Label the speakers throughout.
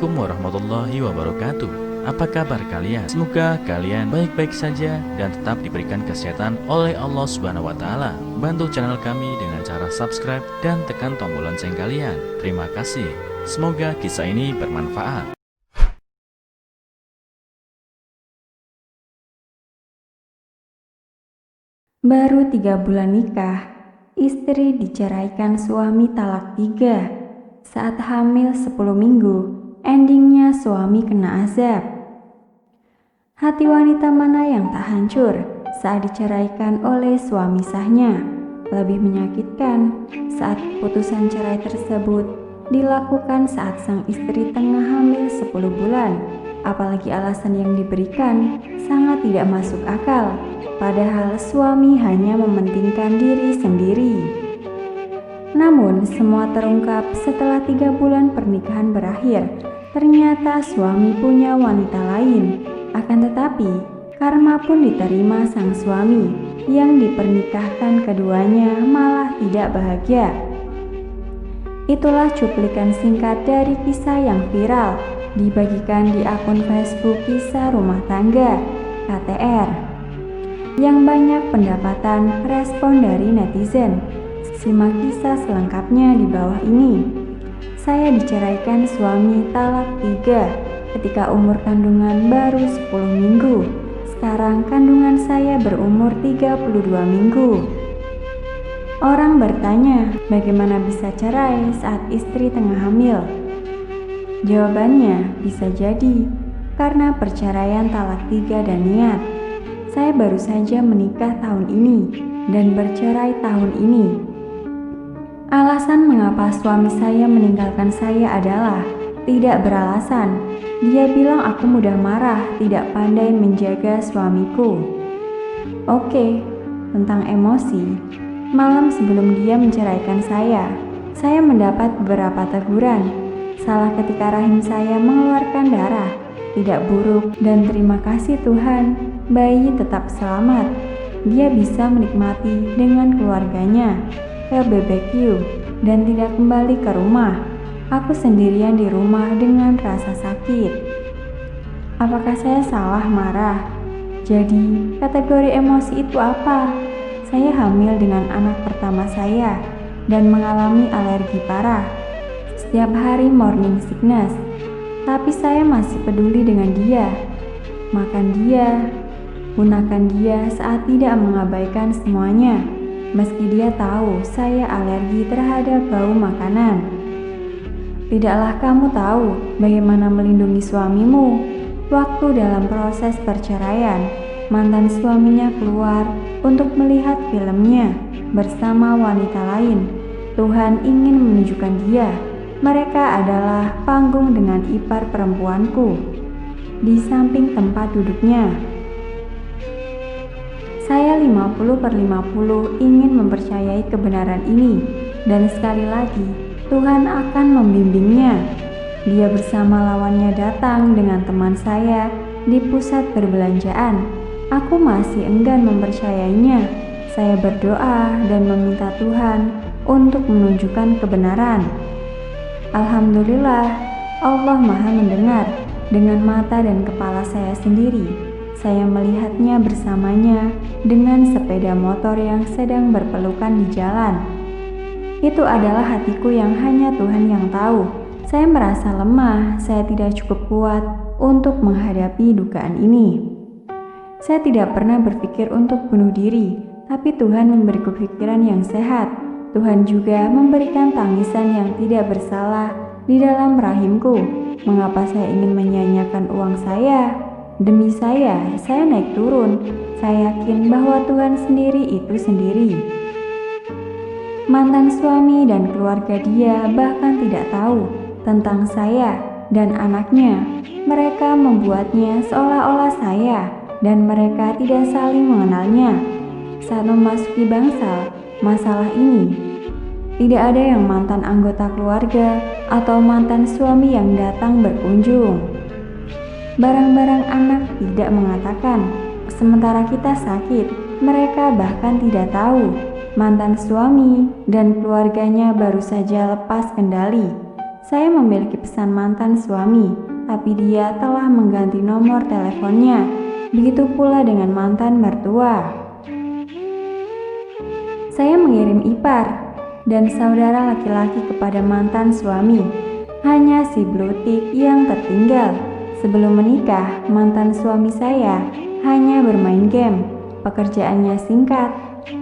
Speaker 1: Assalamualaikum warahmatullahi wabarakatuh. Apa kabar kalian? Semoga kalian baik-baik saja dan tetap diberikan kesehatan oleh Allah Subhanahu wa taala. Bantu channel kami dengan cara subscribe dan tekan tombol lonceng kalian. Terima kasih. Semoga kisah ini bermanfaat.
Speaker 2: Baru 3 bulan nikah, istri diceraikan suami talak 3. Saat hamil 10 minggu, endingnya suami kena azab. Hati wanita mana yang tak hancur saat diceraikan oleh suami sahnya? Lebih menyakitkan saat putusan cerai tersebut dilakukan saat sang istri tengah hamil 10 bulan. Apalagi alasan yang diberikan sangat tidak masuk akal. Padahal suami hanya mementingkan diri sendiri. Namun semua terungkap setelah 3 bulan pernikahan berakhir. Ternyata suami punya wanita lain. Akan tetapi karma pun diterima sang suami yang dipernikahkan keduanya malah tidak bahagia. Itulah cuplikan singkat dari kisah yang viral dibagikan di akun Facebook Kisah Rumah Tangga KTR yang banyak pendapatan respon dari netizen. Simak kisah selengkapnya di bawah ini. Saya diceraikan suami talak 3 ketika umur kandungan baru 10 minggu. Sekarang kandungan saya berumur 32 minggu. Orang bertanya, bagaimana bisa cerai saat istri tengah hamil? Jawabannya bisa jadi karena perceraian talak 3 dan niat. Saya baru saja menikah tahun ini dan bercerai tahun ini. Alasan mengapa suami saya meninggalkan saya adalah tidak beralasan. Dia bilang aku mudah marah, tidak pandai menjaga suamiku. Oke, tentang emosi. Malam sebelum dia menceraikan saya mendapat beberapa teguran. Salah ketika rahim saya mengeluarkan darah, tidak buruk, dan terima kasih Tuhan, bayi tetap selamat. Dia bisa menikmati dengan keluarganya ke BBQ dan tidak kembali ke rumah. Aku sendirian di rumah dengan rasa sakit. Apakah saya salah marah? Jadi, kategori emosi itu apa? Saya hamil dengan anak pertama saya dan mengalami alergi parah. Setiap hari morning sickness. Tapi saya masih peduli dengan dia. Makan dia, gunakan dia saat tidak mengabaikan semuanya. Meski dia tahu saya alergi terhadap bau makanan. Tidaklah kamu tahu bagaimana melindungi suamimu? Waktu dalam proses perceraian, mantan suaminya keluar untuk melihat filmnya bersama wanita lain. Tuhan ingin menunjukkan dia. Mereka adalah panggung dengan ipar perempuanku di samping tempat duduknya. Saya 50/50 ingin mempercayai kebenaran ini, dan sekali lagi Tuhan akan membimbingnya. Dia bersama lawannya datang dengan teman saya di pusat perbelanjaan. Aku masih enggan mempercayainya. Saya berdoa dan meminta Tuhan untuk menunjukkan kebenaran. Alhamdulillah, Allah Maha mendengar. Dengan mata dan kepala saya sendiri saya melihatnya bersamanya dengan sepeda motor yang sedang berpelukan di jalan. Itu adalah hatiku yang hanya Tuhan yang tahu. Saya merasa lemah, saya tidak cukup kuat untuk menghadapi dugaan ini. Saya tidak pernah berpikir untuk bunuh diri, tapi Tuhan memberiku pikiran yang sehat. Tuhan juga memberikan tangisan yang tidak bersalah di dalam rahimku. Mengapa saya ingin menyia-nyiakan uang saya? Demi saya naik turun. Saya yakin bahwa Tuhan sendiri itu sendiri. Mantan suami dan keluarga dia bahkan tidak tahu tentang saya dan anaknya. Mereka membuatnya seolah-olah saya dan mereka tidak saling mengenalnya. Saat memasuki bangsal masalah ini, tidak ada yang mantan anggota keluarga atau mantan suami yang datang berkunjung. Barang-barang anak tidak mengatakan, sementara kita sakit, mereka bahkan tidak tahu. Mantan suami dan keluarganya baru saja lepas kendali. Saya memiliki pesan mantan suami, tapi dia telah mengganti nomor teleponnya. Begitu pula dengan mantan mertua. Saya mengirim ipar dan saudara laki-laki kepada mantan suami. Hanya si blutik yang tertinggal. Sebelum menikah, mantan suami saya hanya bermain game. Pekerjaannya singkat.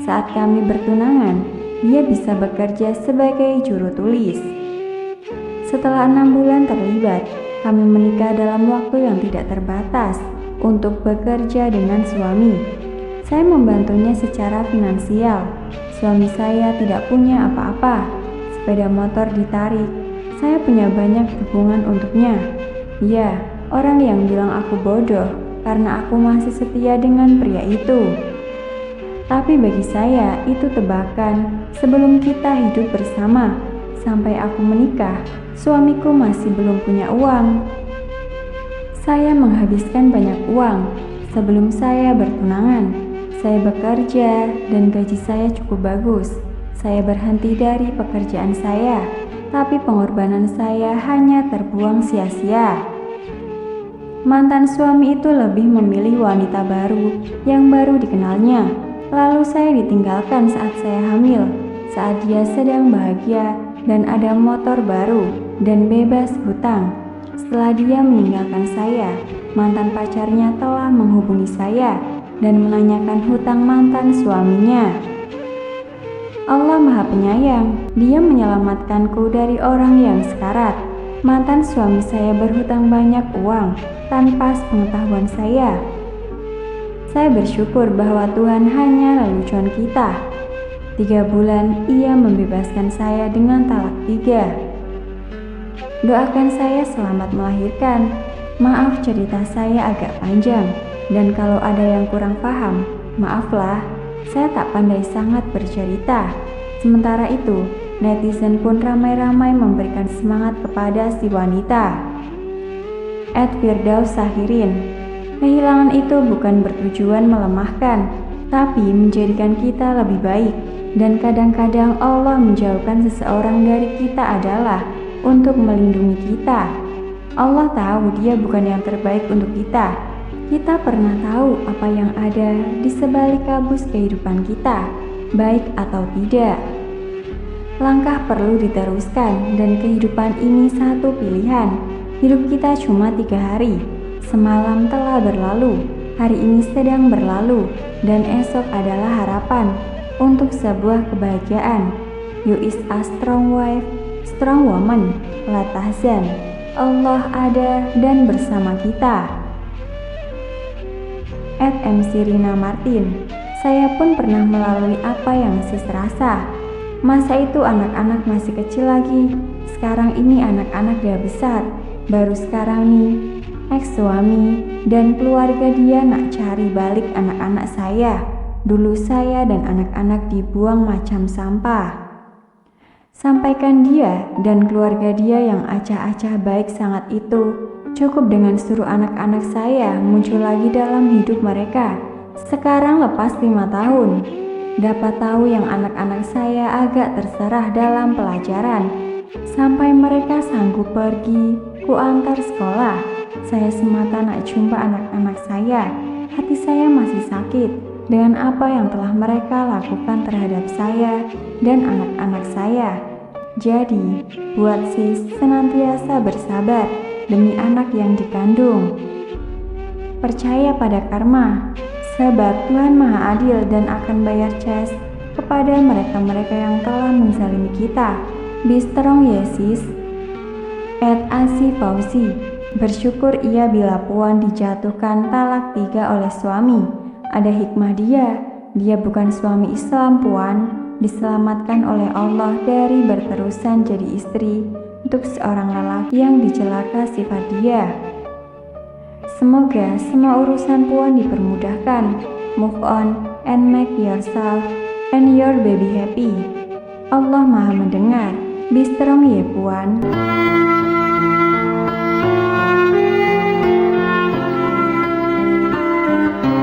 Speaker 2: Saat kami bertunangan, dia bisa bekerja sebagai juru tulis. Setelah 6 bulan terlibat, kami menikah dalam waktu yang tidak terbatas untuk bekerja dengan suami. Saya membantunya secara finansial. Suami saya tidak punya apa-apa. Sepeda motor ditarik. Saya punya banyak dukungan untuknya. Ya, orang yang bilang aku bodoh karena aku masih setia dengan pria itu. Tapi bagi saya itu tebakan. Sebelum kita hidup bersama, sampai aku menikah, suamiku masih belum punya uang. Saya menghabiskan banyak uang sebelum saya bertunangan. Saya bekerja dan gaji saya cukup bagus. Saya berhenti dari pekerjaan saya, tapi pengorbanan saya hanya terbuang sia-sia. Mantan suami itu lebih memilih wanita baru yang baru dikenalnya. Lalu saya ditinggalkan saat saya hamil, saat dia sedang bahagia dan ada motor baru dan bebas hutang. Setelah dia meninggalkan saya, mantan pacarnya telah menghubungi saya dan menanyakan hutang mantan suaminya. Allah Maha Penyayang, Dia menyelamatkanku dari orang yang sekarat. Mantan suami saya berhutang banyak uang tanpa sepengetahuan saya. Saya bersyukur bahwa Tuhan hanya lelucon kita. 3 bulan ia membebaskan saya dengan talak 3. Doakan saya selamat melahirkan. Maaf cerita saya agak panjang, dan kalau ada yang kurang paham, maaflah, saya tak pandai sangat bercerita. Sementara itu, netizen pun ramai-ramai memberikan semangat kepada si wanita. @Firdaus Sahirin. Kehilangan itu bukan bertujuan melemahkan, tapi menjadikan kita lebih baik. Dan kadang-kadang Allah menjauhkan seseorang dari kita adalah untuk melindungi kita. Allah tahu Dia bukan yang terbaik untuk kita. Kita pernah tahu apa yang ada di sebalik kabus kehidupan kita, baik atau tidak. Langkah perlu diteruskan dan kehidupan ini satu pilihan. Hidup kita cuma 3 hari. Semalam telah berlalu, hari ini sedang berlalu, dan esok adalah harapan untuk sebuah kebahagiaan. You is a strong wife, strong woman, la tahzan. Allah ada dan bersama kita. @MC Rina Martin. Saya pun pernah melalui apa yang sis rasa. Masa itu anak-anak masih kecil lagi. Sekarang ini anak-anak udah besar. Baru sekarang nih, ex-suami dan keluarga dia nak cari balik anak-anak saya. Dulu saya dan anak-anak dibuang macam sampah. Sampaikan dia dan keluarga dia yang acah-acah baik sangat itu. Cukup dengan suruh anak-anak saya muncul lagi dalam hidup mereka. Sekarang lepas 5 tahun. Dapat tahu yang anak-anak saya agak terserah dalam pelajaran. Sampai mereka sanggup pergi, ku antar sekolah. Saya semata nak jumpa anak-anak saya. Hati saya masih sakit dengan apa yang telah mereka lakukan terhadap saya dan anak-anak saya. Jadi, buat sis senantiasa bersabar demi anak yang dikandung. Percaya pada karma, sebab Tuhan Maha Adil dan akan bayar cas kepada mereka-mereka yang telah menzalimi kita. Be strong ya sis. @Asi_Fauzi. Bersyukur ia bila Puan dijatuhkan talak 3 oleh suami. Ada hikmah dia bukan suami Islam Puan, diselamatkan oleh Allah dari berterusan jadi istri untuk seorang lelaki yang dicelaka sifat dia. Semoga semua urusan Puan dipermudahkan. Move on and make yourself and your baby happy. Allah Maha mendengar. Be strong ya Puan.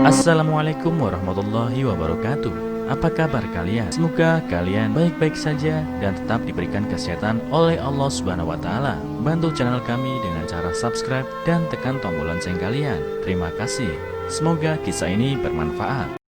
Speaker 1: Assalamualaikum warahmatullahi wabarakatuh. Apa kabar kalian? Semoga kalian baik-baik saja dan tetap diberikan kesehatan oleh Allah Subhanahu wa taala. Bantu channel kami dengan cara subscribe dan tekan tombol lonceng kalian. Terima kasih. Semoga kisah ini bermanfaat.